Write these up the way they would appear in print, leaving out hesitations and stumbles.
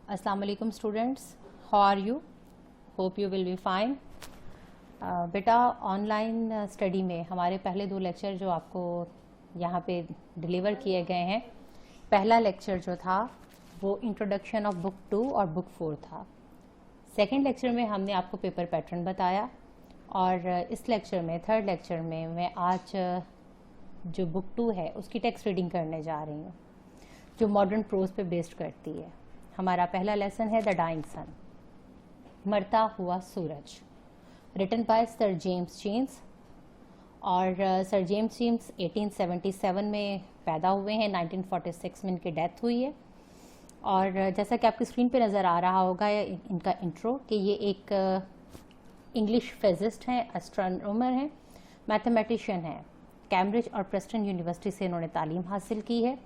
अस्सलाम वालेकुम students, how are you? Hope you will be fine. बेटा, ऑनलाइन स्टडी में हमारे पहले 2 लेक्चर जो आपको यहाँ पे डिलीवर किए गए हैं, पहला लेक्चर जो था वो इंट्रोडक्शन ऑफ बुक 2 और बुक 4 था। सेकेंड लेक्चर में हमने आपको पेपर पैटर्न बताया और इस लेक्चर में, थर्ड लेक्चर में, मैं आज जो बुक 2 है उसकी टेक्स्ट रीडिंग करने जा रही हूँ जो मॉडर्न प्रोज पे बेस्ड करती है। हमारा पहला लेसन है द डाइंग सन, मरता हुआ सूरज, written by sir James Jeans. और सर जेम्स जीन्स 1877 में पैदा हुए हैं, 1946 में इनकी डेथ हुई है। और जैसा कि आपकी स्क्रीन पे नज़र आ रहा होगा इनका इंट्रो कि ये एक इंग्लिश फिजिस्ट हैं, एस्ट्रोनॉमर हैं, मैथमेटिशियन हैं। कैम्ब्रिज और प्रेस्टन यूनिवर्सिटी से इन्होंने तालीम हासिल की है।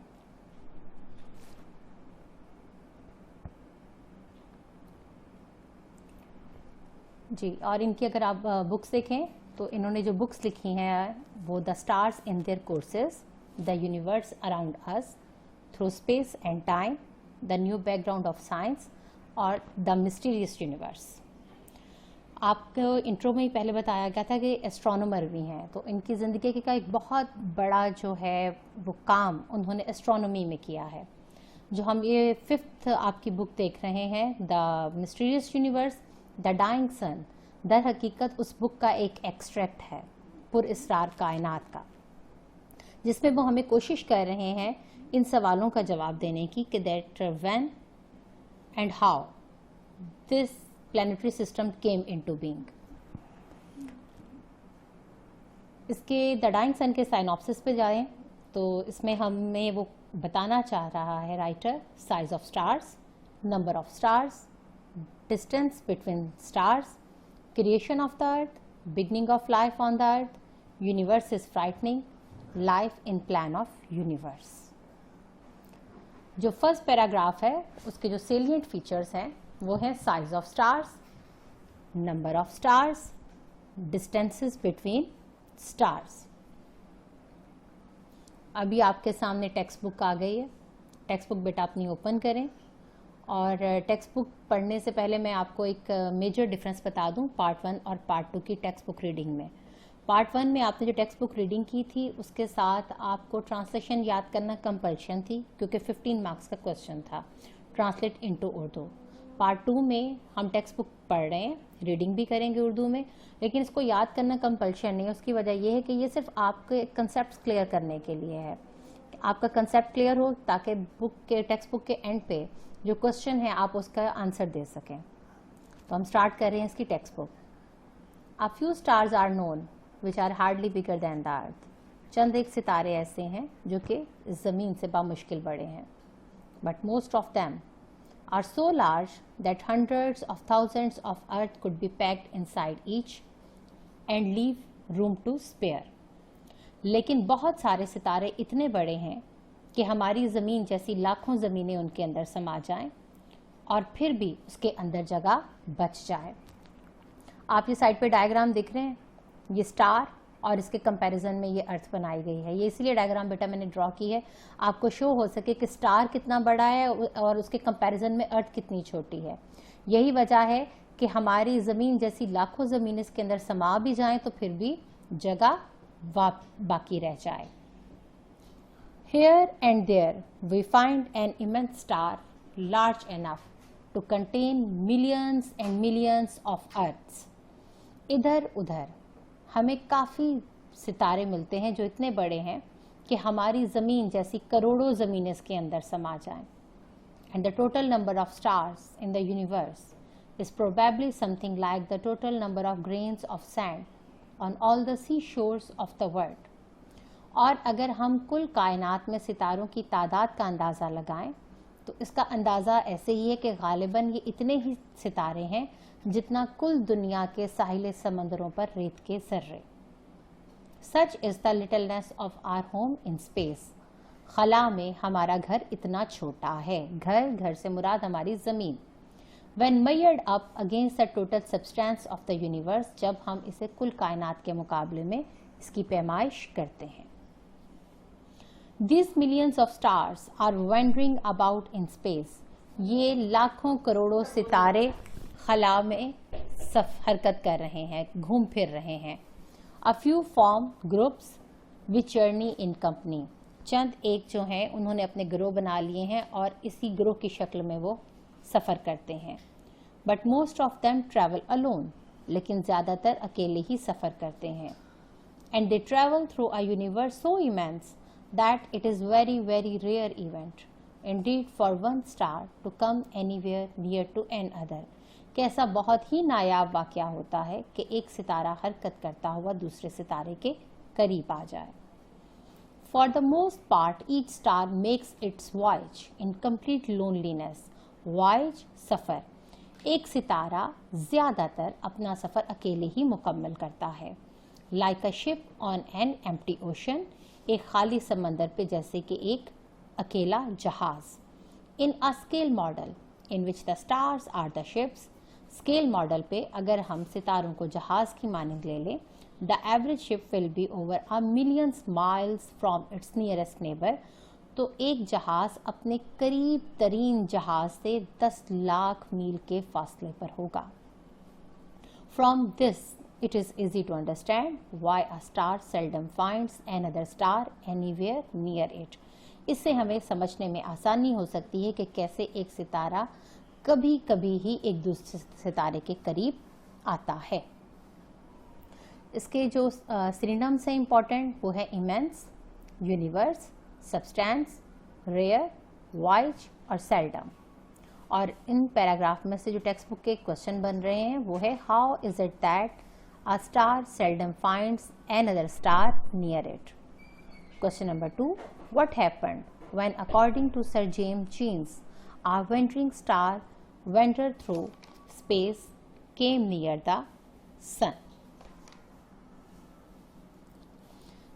जी, और इनकी अगर आप बुक्स देखें तो इन्होंने जो बुक्स लिखी हैं वो the stars in their courses, the universe around us, through space and time, the new background of science और द मिस्टीरियस यूनिवर्स। आपको इंट्रो में ही पहले बताया गया था कि एस्ट्रोनॉमर भी हैं, तो इनकी ज़िंदगी का एक बहुत बड़ा जो है वो काम उन्होंने एस्ट्रोनॉमी में किया है। जो हम ये 5th आपकी बुक देख रहे हैं, the mysterious universe, the dying sun, दर हकीकत उस बुक का एक एक्सट्रैक्ट है पुरअसरार कायनात का, जिसमें वो हमें कोशिश कर रहे हैं इन सवालों का जवाब देने की कि that when and how this planetary system came into being. इसके द डाइंग सन के साइनॉप्सिस पे जाएं तो इसमें हमें वो बताना चाह रहा है writer, size of stars, number of stars, distance between stars, creation of the earth, beginning of life on the earth, universe is frightening, life in plan of universe। जो फर्स्ट पैराग्राफ है उसके जो सेलिएंट फीचर्स हैं वो है size of stars, number of stars, distances between stars. अभी आपके सामने टेक्स्ट बुक आ गई है। टेक्स्ट बुक बेटा अपनी ओपन करें और टेक्स्ट बुक पढ़ने से पहले मैं आपको एक मेजर डिफरेंस बता दूं पार्ट 1 और पार्ट 2 की टेक्स्ट बुक रीडिंग में। पार्ट 1 में आपने जो टेक्स्ट बुक रीडिंग की थी उसके साथ आपको ट्रांसलेशन याद करना कंपल्शन थी क्योंकि 15 मार्क्स का क्वेश्चन था, ट्रांसलेट इनटू उर्दू। पार्ट 2 में हम टेक्स्ट बुक पढ़ रहे हैं, रीडिंग भी करेंगे उर्दू में, लेकिन इसको याद करना कंपल्शन नहीं है। उसकी वजह यह है कि ये सिर्फ आपके कंसेप्ट क्लियर करने के लिए है, आपका कंसेप्ट क्लियर हो ताकि बुक के टेक्स्ट बुक के एंड पे जो क्वेश्चन है आप उसका आंसर दे सकें। तो हम स्टार्ट कर रहे हैं इसकी text book. A few stars are known which are hardly bigger than the earth. चंद एक सितारे ऐसे हैं जो कि ज़मीन से बामुश्किल बड़े हैं। But most of them are so large that hundreds of thousands of earth could be packed inside each and leave room to spare. लेकिन बहुत सारे सितारे इतने बड़े हैं कि हमारी ज़मीन जैसी लाखों ज़मीनें उनके अंदर समा जाएं और फिर भी उसके अंदर जगह बच जाए। आप ये साइड पे डायग्राम देख रहे हैं, ये स्टार और इसके कंपैरिजन में ये अर्थ बनाई गई है। ये इसलिए डायग्राम बेटा मैंने ड्रॉ की है आपको शो हो सके कि स्टार कितना बड़ा है और उसके कंपैरिजन में अर्थ कितनी छोटी है। यही वजह है कि हमारी ज़मीन जैसी लाखों ज़मीन इसके अंदर समा भी जाएँ तो फिर भी जगह बाकी रह जाए। Here and there we find an immense star large enough to contain millions and millions of earths। इधर उधर हमें काफ़ी सितारे मिलते हैं जो इतने बड़े हैं कि हमारी ज़मीन जैसी करोड़ों ज़मीनें इसके अंदर समा जाएं। And the total number of stars in the universe is probably something like the total number of grains of sand on all the seashores of the world। और अगर हम कुल कायनात में सितारों की तादाद का अंदाज़ा लगाएं तो इसका अंदाज़ा ऐसे ही है कि गालिबन ये इतने ही सितारे हैं जितना कुल दुनिया के साहिल समंदरों पर रेत के ज़र्रे। Such is the littleness of our home in space. खला में हमारा घर इतना छोटा है। घर से मुराद हमारी ज़मीन। When measured up against the total substance of the universe, जब हम इसे कुल कायनात के मुकाबले में इसकी पैमाइश करते हैं। These millions of stars are wandering about in space ये लाखों करोड़ों सितारे खला में हरकत कर रहे हैं, घूम फिर रहे हैं। A few form groups which journey in company, चंद एक जो हैं उन्होंने अपने ग्रोह बना लिए हैं और इसी ग्रोह की शक्ल में वो सफ़र करते हैं। But most of them travel alone, लेकिन ज़्यादातर अकेले ही सफ़र करते हैं। And they travel through a universe so immense that it is very very rare event indeed for one star to come anywhere near to another, कि ऐसा बहुत ही नायाब वाक़या होता है कि एक सितारा हरकत करता हुआ दूसरे सितारे के करीब आ जाए। For the most part, each star makes its voyage in complete loneliness. Voyage सफ़र, एक सितारा ज़्यादातर अपना सफ़र अकेले ही मुकम्मल करता है। Like a ship on an empty ocean, एक खाली समंदर पे जैसे कि एक अकेला जहाज़। In a scale model, in which the stars are the ships, scale model पे अगर हम सितारों को जहाज़ की मानंद ले लें, the average ship will be over a millions miles from its nearest neighbour, तो एक जहाज़ अपने करीब तरीन जहाज़ से 10 लाख मील के फासले पर होगा। From this it is easy to understand why a star seldom finds another star anywhere near it. इससे हमें समझने में आसानी हो सकती है कि कैसे एक सितारा कभी कभी ही एक दूसरे सितारे के करीब आता है। इसके जो सिनोनिम्स हैं इम्पॉर्टेंट, वो है immense, universe, substance, rare, wise और सेल्डम। और इन पैराग्राफ में से जो टेक्स्ट बुक के क्वेश्चन बन रहे हैं वो है how is it that a star seldom finds another star near it. Question number 2, what happened when according to sir James Jeans a wandering star wandered through space came near the sun।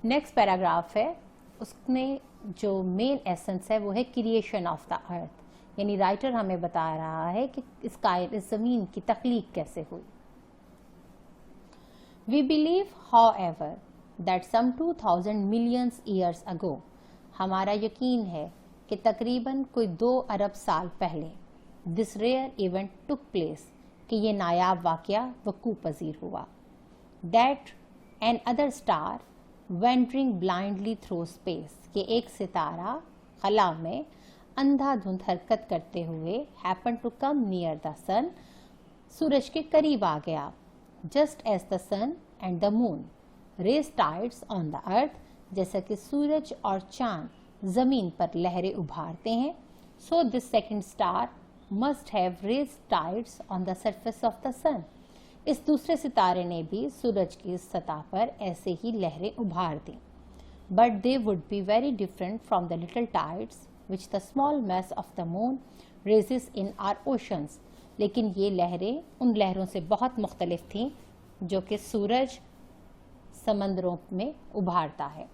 Next paragraph है, उसमें जो main essence है वो है creation of the earth, यानी writer हमें बता रहा है कि इस ज़मीन की तख्लीक कैसे हुई। We believe however that some 2000 millions years ago, हमारा यकीन है कि तकरीबन कोई 2 अरब साल पहले this rare event took place, कि ये नायाब वाक़या वकूअ पज़ीर हुआ। That another star wandering blindly through space, कि एक सितारा खला में अंधाधुंध हरकत करते हुए happen to come near the sun, सूरज के करीब आ गया। Just as the sun and the moon raise tides on the earth, जैसा कि सूरज और चांद ज़मीन पर लहरें उभारते हैं, so this second star must have raise tides on the surface of the sun, इस दूसरे सितारे ने भी सूरज की सतह पर ऐसे ही लहरें उभार दी। But they would be very different from the little tides which the small mass of the moon raises in our oceans, लेकिन ये लहरें उन लहरों से बहुत मुख्तलिफ थीं जो कि सूरज समंदरों में उभारता है।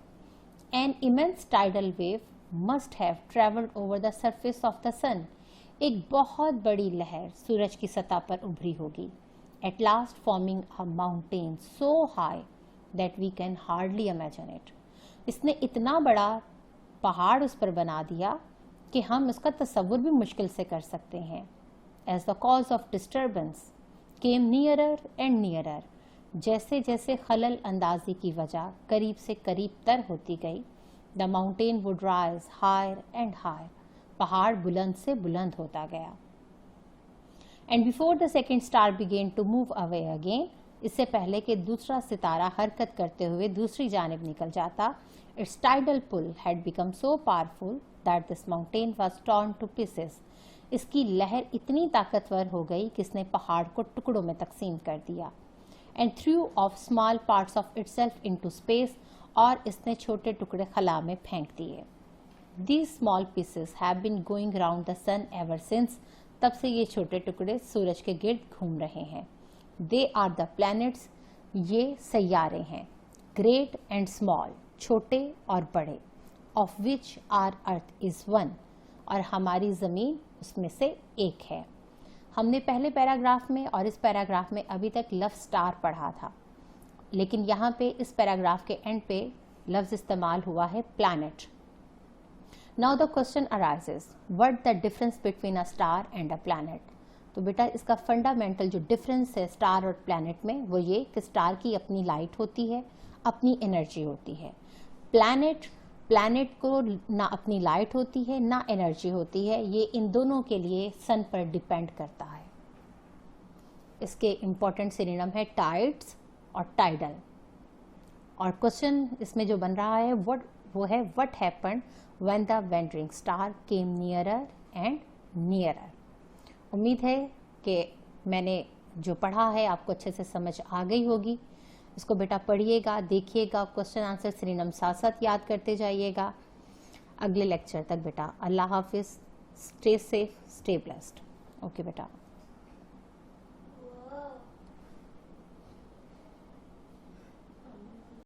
An immense tidal wave must have traveled over the surface of the sun, एक बहुत बड़ी लहर सूरज की सतह पर उभरी होगी। At last forming a mountain so high that we can hardly imagine it, इसने इतना बड़ा पहाड़ उस पर बना दिया कि हम इसका तस्वुर भी मुश्किल से कर सकते हैं। As the cause of disturbance came nearer and nearer, जैसे जैसे खलल अंदाजी की वजह करीब से करीब तर होती गई, the mountain would rise higher and higher, पहाड़ बुलंद से बुलंद होता गया। And before the second star began to move away again, इससे पहले कि दूसरा सितारा हरकत करते हुए दूसरी जानिब निकल जाता, its tidal pull had become so powerful that this mountain was torn to pieces, इसकी लहर इतनी ताकतवर हो गई कि इसने पहाड़ को टुकड़ों में तकसीम कर दिया। And threw off small parts of itself into space, और इसने छोटे टुकड़े खला में फेंक दिए। These small pieces have been going round the sun ever since, तब से ये छोटे टुकड़े सूरज के गिर्द घूम रहे हैं। दे आर द प्लैनेट्स, ये सैयारे हैं, ग्रेट एंड स्मॉल, छोटे और बड़े, of which our earth is one, और हमारी ज़मीन उसमें से एक है। हमने पहले पैराग्राफ में और इस पैराग्राफ में अभी तक लफ्ज़ स्टार पढ़ा था, लेकिन यहाँ पे इस पैराग्राफ के एंड पे लफ्ज़ इस्तेमाल हुआ है planet. Now the question arises, what the difference between a star and a planet. तो बेटा इसका फंडामेंटल जो डिफरेंस है स्टार और प्लैनेट में वो ये कि स्टार की अपनी लाइट होती है, अपनी एनर्जी होती है। प्लैनेट को ना अपनी लाइट होती है ना एनर्जी होती है, ये इन दोनों के लिए सन पर डिपेंड करता है। इसके इंपॉर्टेंट सिनोनिम है टाइड्स और टाइडल। और क्वेश्चन इसमें जो बन रहा है वो है what happened when the wandering star came nearer and nearer. उम्मीद है कि मैंने जो पढ़ा है आपको अच्छे से समझ आ गई होगी। इसको बेटा पढ़िएगा, देखिएगा, क्वेश्चन आंसर सिनोनिम साथ साथ याद करते जाइएगा। अगले लेक्चर तक बेटा अल्लाह हाफिज़, stay safe, stay blessed. Okay बेटा।